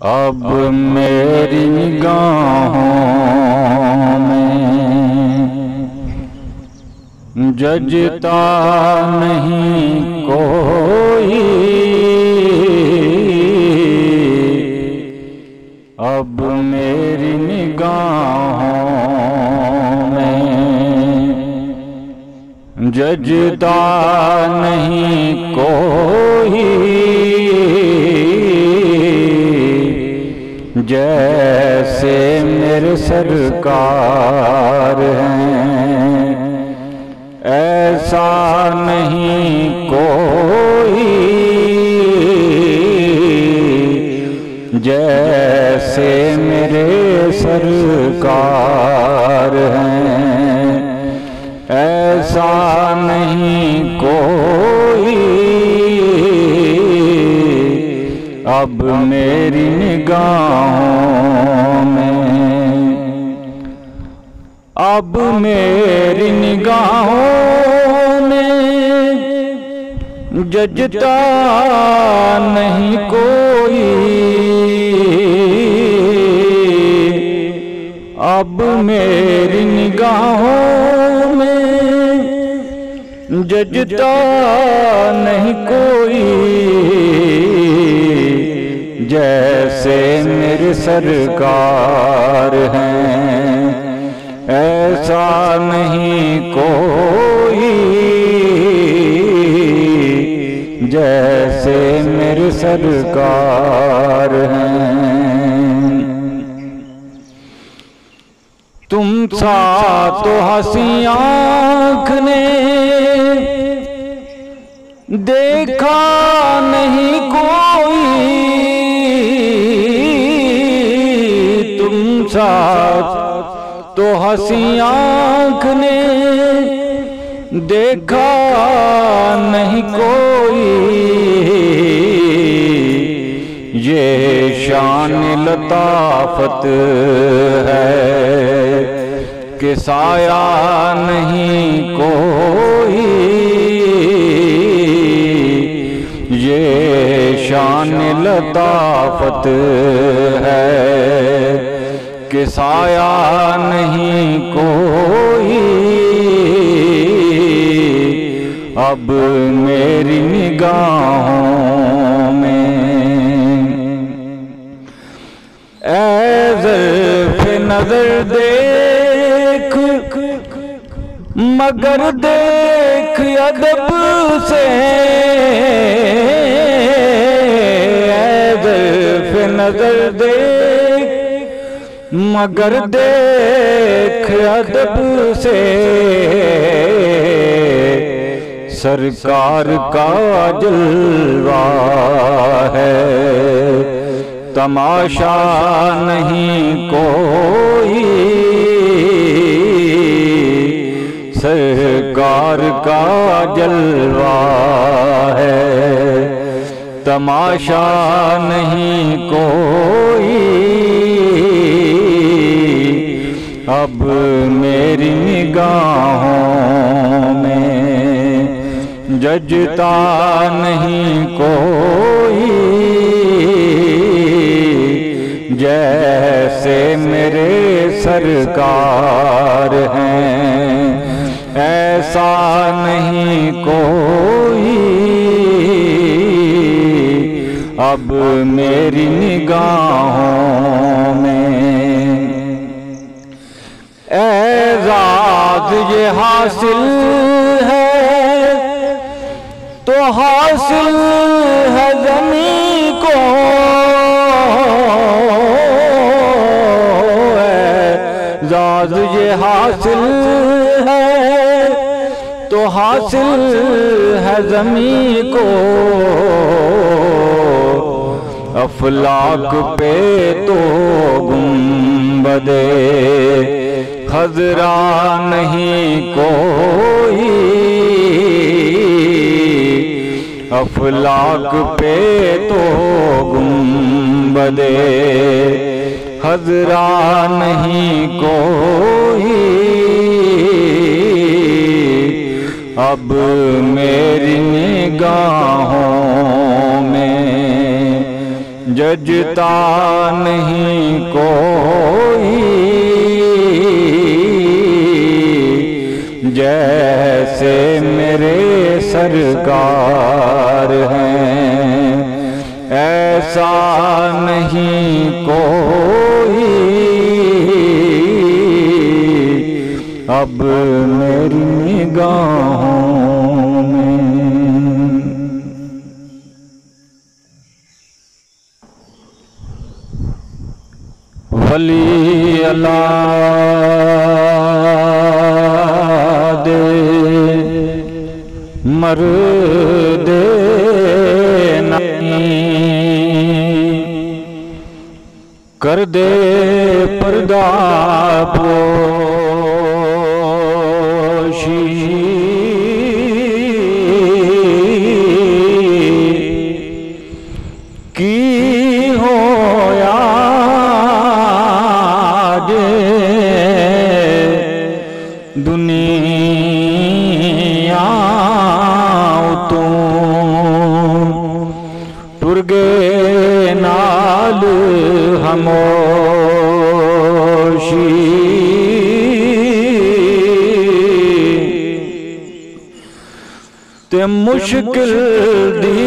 अब मेरी निगाहों में जजता नहीं कोई, अब मेरी निगाहों में जजता नहीं कोई, जैसे मेरे सरकार हैं ऐसा नहीं कोई, जैसे मेरे सरकार हैं ऐसा नहीं कोई, अब मेरी निगाहों में, अब मेरी निगाहों में जजता नहीं कोई, अब मेरी निगाहों में जजता नहीं कोई, जैसे मेरे सरकार हैं ऐसा नहीं कोई, जैसे मेरे सरकार हैं। तुम सा तो हंसी आँख ने देखा नहीं कोई, तुम सा तो हंसी आँख ने देखा नहीं कोई, ये शान लताफत है कि साया नहीं कोई, ये शान लताफत है कि साया नहीं कोई, अब मेरी निगाहों में ऐ ज़ल्फ़े नज़र देख मगर देख अदब से, ऐ ज़ल्फ़े नज़र देख मगर देख अदब से, सरकार का जलवा है तमाशा नहीं कोई, सरकार का जलवा है तमाशा नहीं कोई, अब मेरी निगाहों में जजता नहीं कोई, जैसे मेरे सरकार हैं ऐसा नहीं कोई, अब मेरी निगाहों में एज़ाज़ ये हासिल है तो हासिल है ज़मीं को, एज़ाज़ ये हासिल है तो हासिल है ज़मीं को, अफलाक पे तो गुंबदे खज़रा नहीं कोई, अफलाक पे तो गुंबदे खज़रा नहीं कोई, अब मेरी निगाहों में जजता नहीं कोई जैसे मेरे सरकार हैं, ऐसा नहीं कोई अब मेरी निगाहों में। वली अल्लाह दे मर्दे नहीं कर दे पर्दा पोशी, की होया दुनिया तू टुर गए नाल हमोशी, ते मुश्किल दी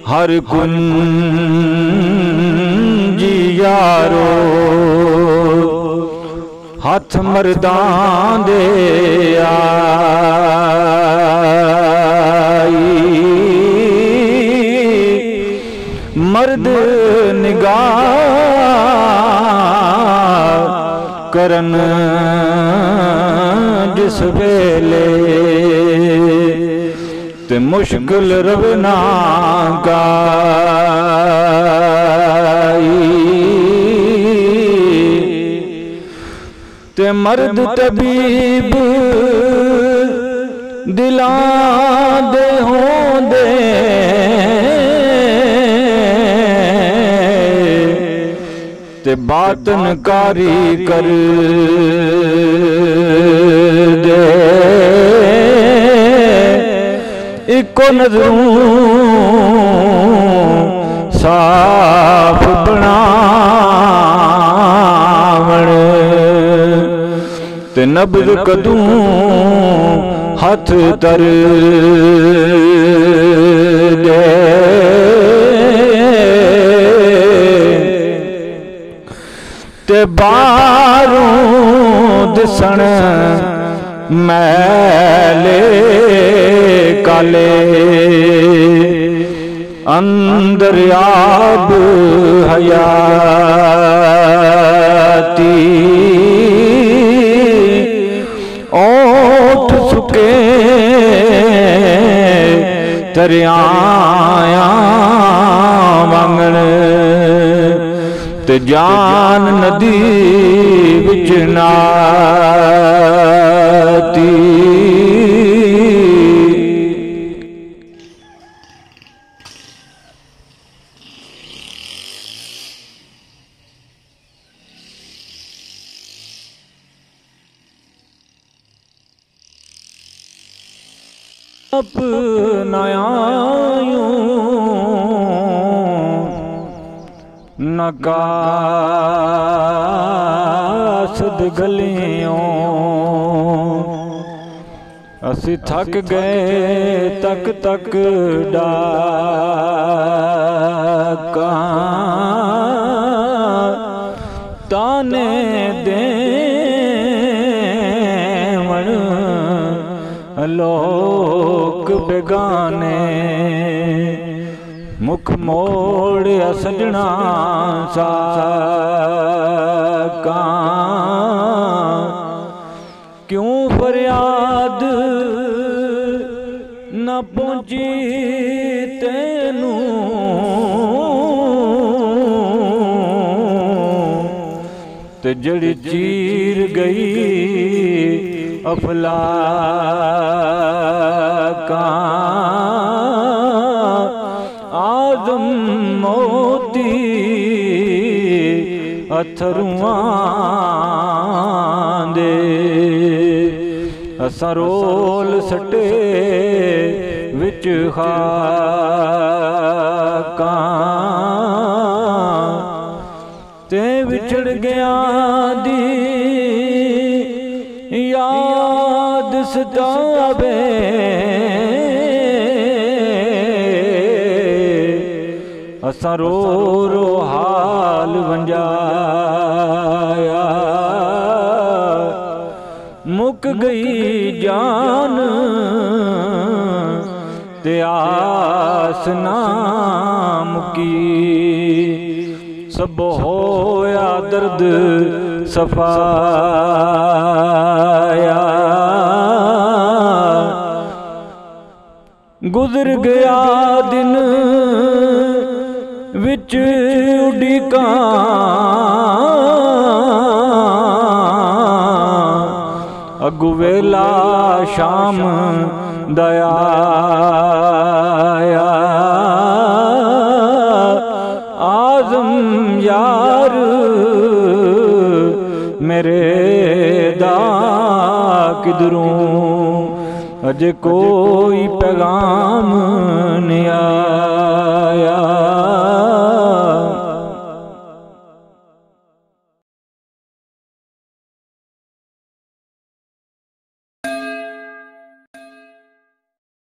हर कुंजी यारो हाथ मर्दां दे आई, मर्द निगाह करन जिस वेले ते मुश्किल रवना गाई, ते मर्द तबीब दिलां दे होंदे ते बातन कारी कर दे, इको नजरों साफ बनावण ते नब्ज़ कदूं हथ तर दे, ते बारों दिसण मैले काले अंदर आब हयाती, ओठ सुके दरियां वांगण ते जान नदी विच नाती, अपनाया नकासद गलियों असी थक गए तक तक डाका ताने देवण लोक बेगाने मुख मोड़ सजना साका क्यों फरियाद न पहुंची तेनू ते जड़ी चीर गई अफलाका आदम मोती अथरुआं दे असां रोल सटे विच खाकां ते विछड़ गया दी याद सतावे असां रो रो हाल वंजाया मुक गई जान ते आस ना मुकी सब होया दर्द सफाया गुजर गया दिन विच उड़ीकां अगु वेला शाम दयाया आज़म यार मेरे दा किधरों अजे कोई पैगाम नहीं आया।